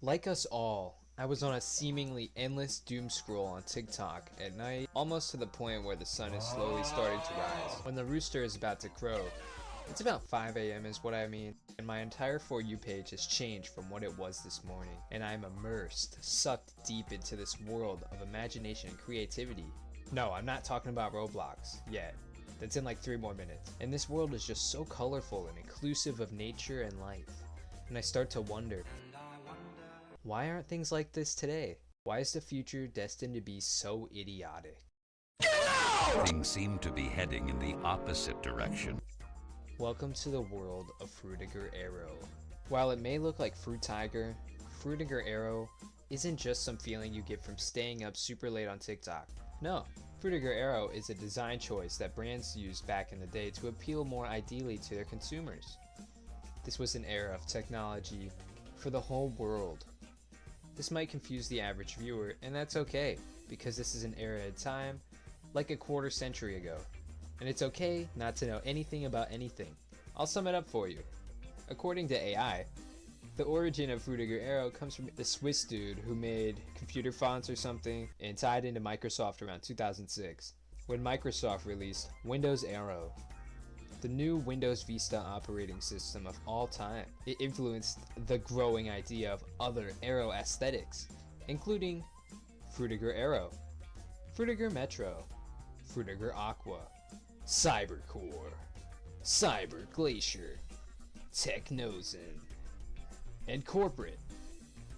Like us all, I was on a seemingly endless doom scroll on TikTok at night, almost to the point where the sun is slowly starting to rise. When the rooster is about to crow, it's about 5 a.m. is what I mean, and my entire For You page has changed from what it was this morning, and I'm immersed, sucked deep into this world of imagination and creativity. No, I'm not talking about Roblox yet. That's in like 3 more minutes. And this world is just so colorful and inclusive of nature and life. And I start to wonder, why aren't things like this today? Why is the future destined to be so idiotic? Things seem to be heading in the opposite direction. Welcome to the world of Fruitiger Arrow. While it may look like Fruit Tiger, Fruitiger Arrow isn't just some feeling you get from staying up super late on TikTok. No, Fruitiger Arrow is a design choice that brands used back in the day to appeal more ideally to their consumers. This was an era of technology for the whole world. This might confuse the average viewer, and that's okay, because this is an era in time, like a quarter century ago. And it's okay not to know anything about anything. I'll sum it up for you. According to AI, the origin of Fruitiger Arrow comes from the Swiss dude who made computer fonts or something and tied into Microsoft around 2006, when Microsoft released Windows Arrow, the new Windows Vista operating system of all time. It influenced the growing idea of other Arrow aesthetics, including Fruitiger Arrow, Fruitiger Metro, Fruitiger Aqua, Cybercore, Cyber Glacier, Technozen, and Corporate,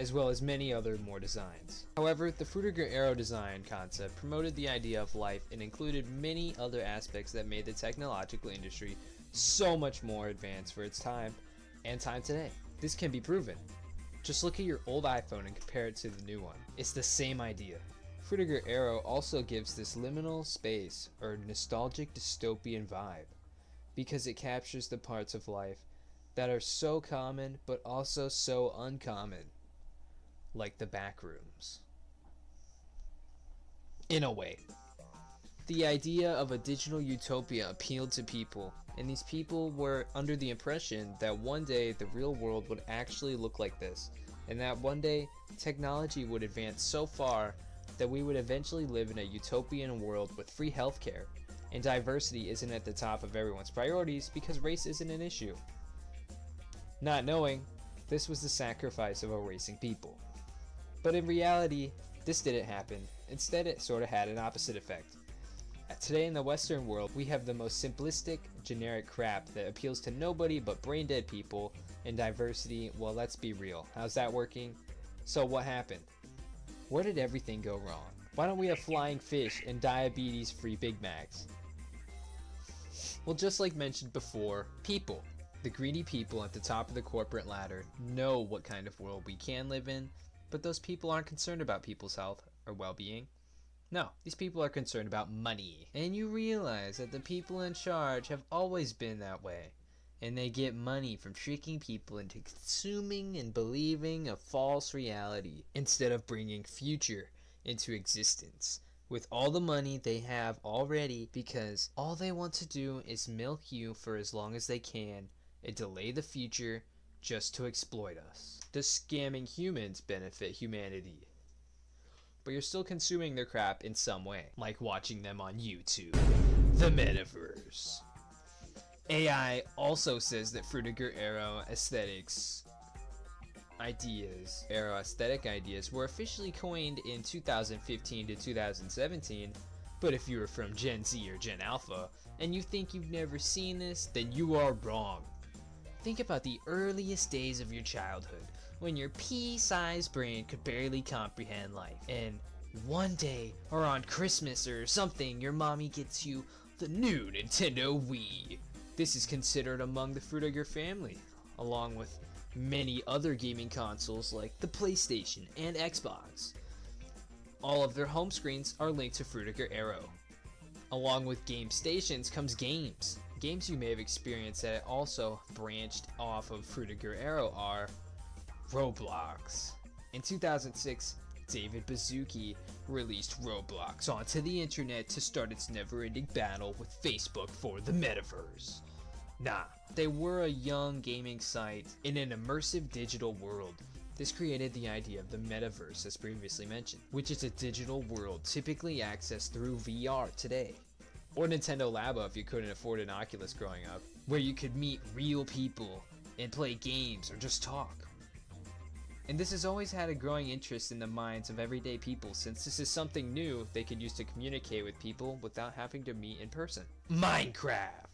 as well as many other more designs. However, the Fruitiger Arrow design concept promoted the idea of life and included many other aspects that made the technological industry so much more advanced for its time and time today. This can be proven. Just look at your old iPhone and compare it to the new one. It's the same idea. Fruitiger Arrow also gives this liminal space or nostalgic dystopian vibe because it captures the parts of life that are so common but also so uncommon, like the back rooms. In a way, the idea of a digital utopia appealed to people, and these people were under the impression that one day the real world would actually look like this, and that one day technology would advance so far that we would eventually live in a utopian world with free healthcare, and diversity isn't at the top of everyone's priorities because race isn't an issue. Not knowing, this was the sacrifice of erasing people. But in reality, this didn't happen. Instead, it sort of had an opposite effect. Today in the Western world, we have the most simplistic, generic crap that appeals to nobody but brain-dead people, and diversity, well, let's be real. How's that working? So what happened? Where did everything go wrong? Why don't we have flying fish and diabetes-free Big Macs? Well, just like mentioned before, people. The greedy people at the top of the corporate ladder know what kind of world we can live in, but those people aren't concerned about people's health or well-being. No, these people are concerned about money. And you realize that the people in charge have always been that way. And they get money from tricking people into consuming and believing a false reality instead of bringing future into existence with all the money they have already, because all they want to do is milk you for as long as they can and delay the future just to exploit us. Does scamming humans benefit humanity? But you're still consuming their crap in some way, like watching them on YouTube. The Metaverse. AI also says that Fruitiger Arrow aesthetic ideas were officially coined in 2015 to 2017, but if you are from Gen Z or Gen Alpha and you think you've never seen this, then you are wrong. Think about the earliest days of your childhood, when your pea-sized brain could barely comprehend life, and one day, or on Christmas or something, your mommy gets you the new Nintendo Wii. This is considered among the Fruitiger family, along with many other gaming consoles like the PlayStation and Xbox. All of their home screens are linked to Fruitiger Arrow. Along with game stations comes games. Games you may have experienced that also branched off of Fruitiger Arrow are Roblox. In 2006, David Baszucki released Roblox onto the internet to start its never-ending battle with Facebook for the metaverse. Nah, they were a young gaming site in an immersive digital world This created the idea of the metaverse as previously mentioned, which is a digital world typically accessed through VR today. Or Nintendo Labo if you couldn't afford an Oculus growing up, where you could meet real people and play games or just talk. And this has always had a growing interest in the minds of everyday people, since this is something new they could use to communicate with people without having to meet in person. Minecraft!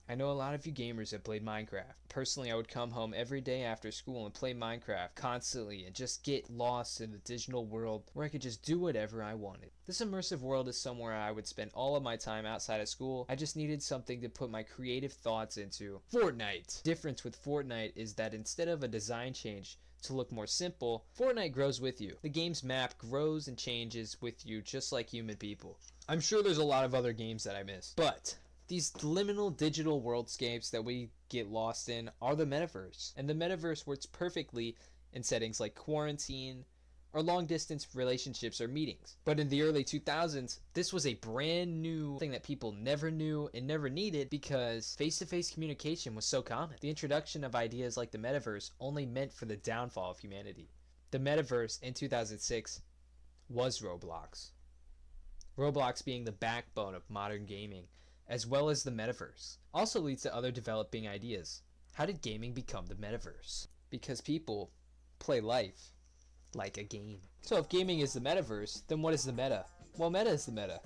I know a lot of you gamers have played Minecraft. Personally, I would come home every day after school and play Minecraft constantly and just get lost in the digital world where I could just do whatever I wanted. This immersive world is somewhere I would spend all of my time outside of school. I just needed something to put my creative thoughts into. Fortnite! The difference with Fortnite is that instead of a design change to look more simple, Fortnite grows with you. The game's map grows and changes with you just like human people. I'm sure there's a lot of other games that I miss, but these liminal digital worldscapes that we get lost in are the metaverse. And the metaverse works perfectly in settings like quarantine or long distance relationships or meetings. But in the early 2000s, this was a brand new thing that people never knew and never needed because face-to-face communication was so common. The introduction of ideas like the metaverse only meant for the downfall of humanity. The metaverse in 2006 was Roblox. Roblox being the backbone of modern gaming, as well as the metaverse, also leads to other developing ideas. How did gaming become the metaverse? Because people play life like a game. So if gaming is the metaverse, then what is the meta? Well, meta is the meta.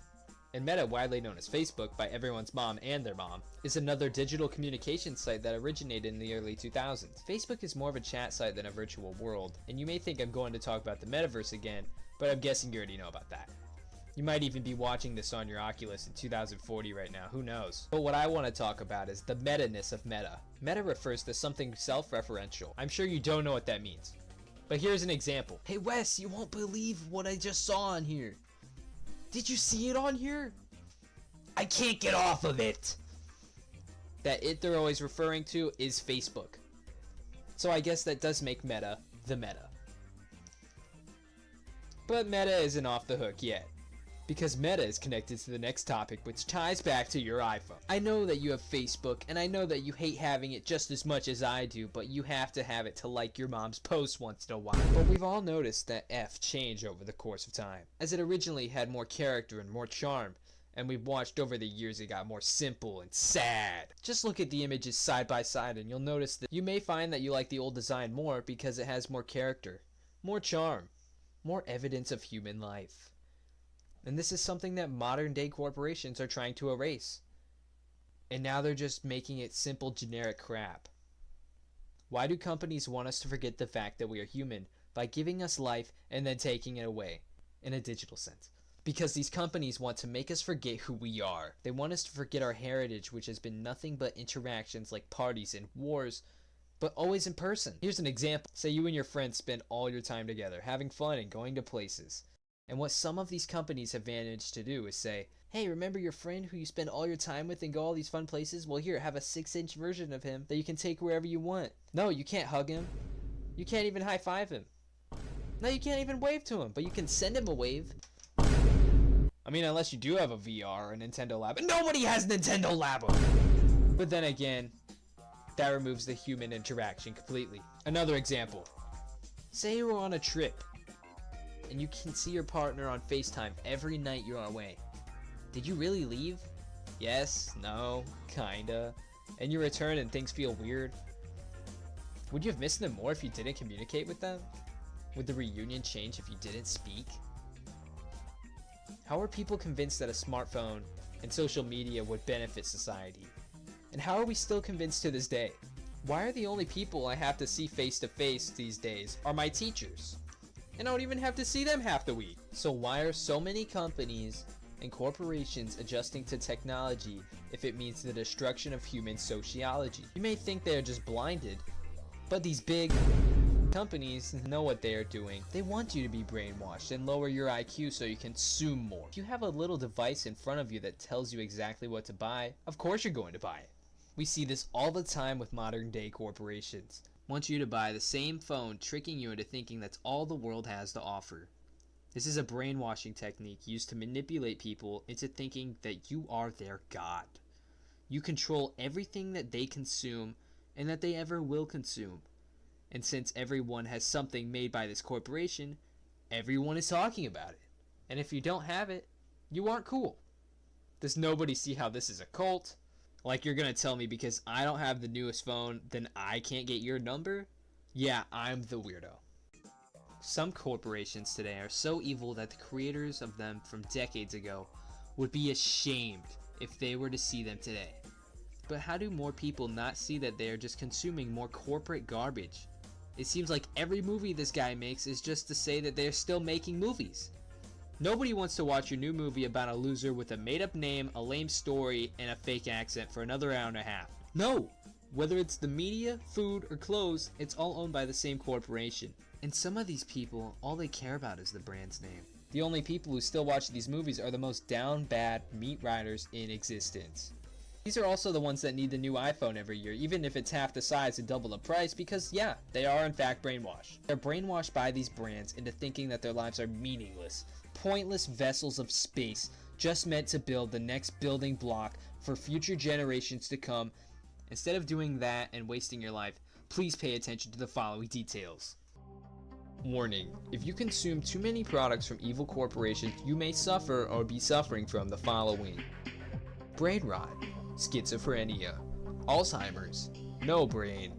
And Meta, widely known as Facebook by everyone's mom and their mom, is another digital communication site that originated in the early 2000s. Facebook is more of a chat site than a virtual world, and you may think I'm going to talk about the metaverse again, but I'm guessing you already know about that. You might even be watching this on your Oculus in 2040 right now, who knows? But what I want to talk about is the meta-ness of meta. Meta refers to something self-referential. I'm sure you don't know what that means. But here's an example. Hey Wes, you won't believe what I just saw on here. Did you see it on here? I can't get off of it. That it they're always referring to is Facebook. So I guess that does make Meta the meta. But Meta isn't off the hook yet, because Meta is connected to the next topic, which ties back to your iPhone. I know that you have Facebook, and I know that you hate having it just as much as I do, but you have to have it to like your mom's posts once in a while. But we've all noticed that F changed over the course of time, as it originally had more character and more charm, and we've watched over the years it got more simple and sad. Just look at the images side by side and you'll notice that you may find that you like the old design more because it has more character, more charm, more evidence of human life. And this is something that modern day corporations are trying to erase. And now they're just making it simple generic crap. Why do companies want us to forget the fact that we are human by giving us life and then taking it away in a digital sense? Because these companies want to make us forget who we are. They want us to forget our heritage, which has been nothing but interactions like parties and wars, but always in person. Here's an example. Say you and your friends spend all your time together, having fun and going to places. And what some of these companies have managed to do is say, hey, remember your friend who you spend all your time with and go all these fun places? Well, here, have a 6-inch version of him that you can take wherever you want. No, you can't hug him. You can't even high-five him. No, you can't even wave to him, but you can send him a wave. I mean, unless you do have a VR or a Nintendo Labo. Nobody has Nintendo Labo! But then again, that removes the human interaction completely. Another example. Say you're on a trip and you can see your partner on FaceTime every night you're away. Did you really leave? Yes, no, kinda. And you return and things feel weird. Would you have missed them more if you didn't communicate with them? Would the reunion change if you didn't speak? How are people convinced that a smartphone and social media would benefit society? And how are we still convinced to this day? Why are the only people I have to see face to face these days are my teachers? And I don't even have to see them half the week. So why are so many companies and corporations adjusting to technology if it means the destruction of human sociology? You may think they are just blinded, but these big companies know what they are doing. They want you to be brainwashed and lower your IQ so you consume more. If you have a little device in front of you that tells you exactly what to buy, of course you're going to buy it. We see this all the time with modern day corporations. Want you to buy the same phone, tricking you into thinking that's all the world has to offer. This is a brainwashing technique used to manipulate people into thinking that you are their god. You control everything that they consume and that they ever will consume. And since everyone has something made by this corporation, everyone is talking about it. And if you don't have it, you aren't cool. Does nobody see how this is a cult? Like you're gonna tell me because I don't have the newest phone, then I can't get your number? Yeah, I'm the weirdo. Some corporations today are so evil that the creators of them from decades ago would be ashamed if they were to see them today. But how do more people not see that they are just consuming more corporate garbage? It seems like every movie this guy makes is just to say that they're still making movies. Nobody wants to watch your new movie about a loser with a made-up name, a lame story, and a fake accent for another hour and a half. No! Whether it's the media, food, or clothes, it's all owned by the same corporation. And some of these people, all they care about is the brand's name. The only people who still watch these movies are the most down bad meat riders in existence. These are also the ones that need the new iPhone every year, even if it's half the size and double the price, because yeah, they are in fact brainwashed. They're brainwashed by these brands into thinking that their lives are meaningless, pointless vessels of space, just meant to build the next building block for future generations to come. Instead of doing that and wasting your life, please pay attention to the following details. Warning: if you consume too many products from evil corporations, you may suffer or be suffering from the following: brain rot, schizophrenia, Alzheimer's, no brain,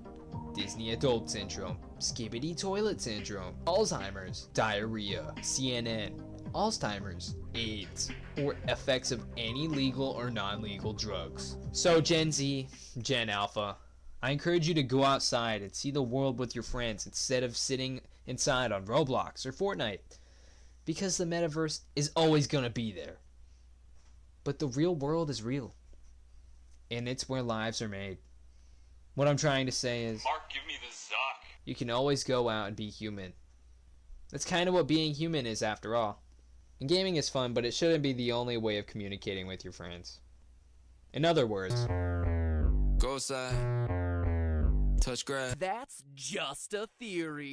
Disney adult syndrome, skibbity toilet syndrome, Alzheimer's, diarrhea, CNN, Alzheimer's, AIDS, or effects of any legal or non-legal drugs. So Gen Z, Gen Alpha, I encourage you to go outside and see the world with your friends instead of sitting inside on Roblox or Fortnite, because the metaverse is always gonna be there. But the real world is real, and it's where lives are made. What I'm trying to say is, Mark, give me the Zuck. you can always go out and be human. That's kind of what being human is after all. And gaming is fun, but it shouldn't be the only way of communicating with your friends. In other words, Go outside, touch grass. That's just a theory.